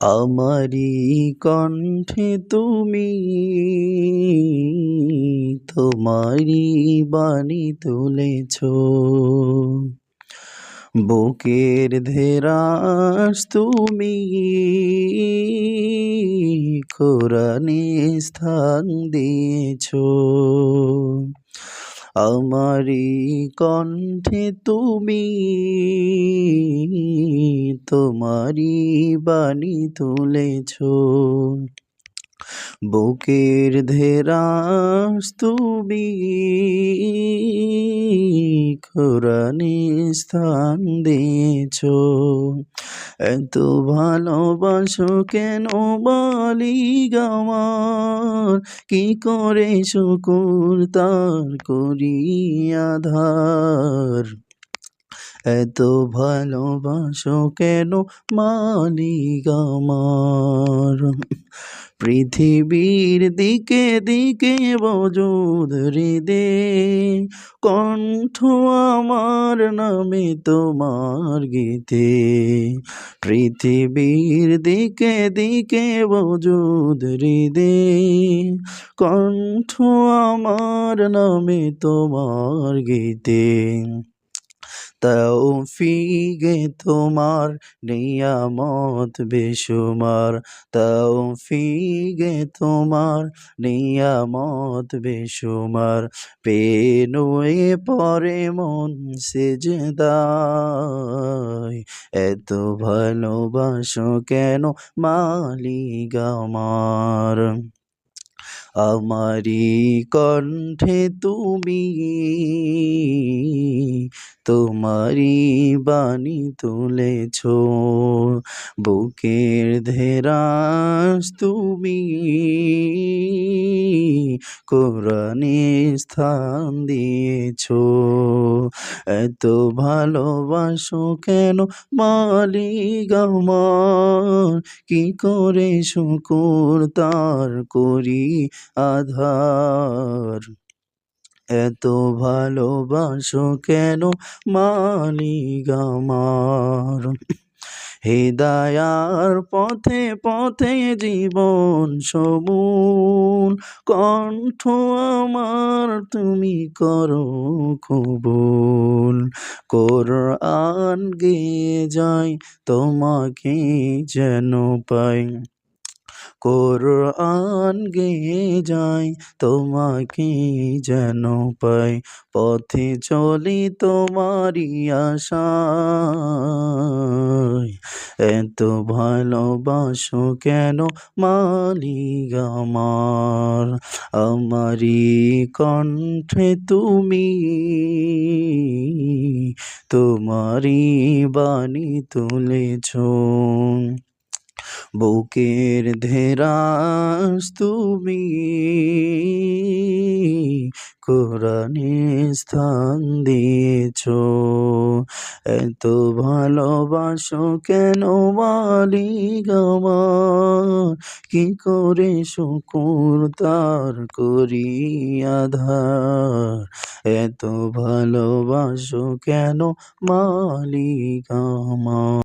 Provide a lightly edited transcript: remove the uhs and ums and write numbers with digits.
আমারি কণ্ঠে তুমি তোমারি বাণী তুলেছ, বুকের ধেরাস তুমি কোরআনে স্থান দিয়েছ। আমারি কণ্ঠে তুমি তোমারি বাণী তুলেছ, বুকের ধেরাস তুমি কোরআনে স্থান দিয়েছ। এত ভালোবাসো কেন মালিক আমার, কি করে শুকুর তার করি আধার। এত ভালোবাসো কেন মালিক আমার, পৃথিবীর দিকে দিকে বজুদ হৃদে, কণ্ঠ আমার নামে তোমার গীতে। পৃথিবীর দিকে দিকে বজুদ হৃদে, কণ্ঠ আমার নামে তোমার গীতে। তৌফিকে তোমার নিয়ামত বেশুমার, তৌফিকে তোমার নিয়ামত বেশুমার, পেনুয়ে পরে মন সিজদায়। এত ভালোবাসো কেন মালিক আমার, আমারি কণ্ঠে তুমি তোমারি বাণী তুলেছ, বুকের ধেরাস তুমি কোরআনে স্থান দিয়েছ। এত ভালোবাসো কেন মালিক আমার, কি করে শুকুর তার করি আধার। এত ভালোবাসো কেন মালিক আমার, হিদায়ার পথে পথে জীবন সমুন, কণ্ঠ আমার তুমি করো কবুল। কোরআন গেয়ে যাই তোমাকে যেন পাই, কোরআন গেয়ে যাই তোমাকে যেন পাই, পথে চলি তোমারি আশায়। এত ভালোবাসো কেন মালিক আমার, আমারি কণ্ঠে তুমি তোমারি বাণী তুলেছ, বুকের ধেরাস তুমি কোরআনে স্থান দিয়েছ। এত ভালোবাসো কেন মালিক আমার, কি করে শুকুর তার করি আধার। এত ভালোবাসো কেন মালিক আমার।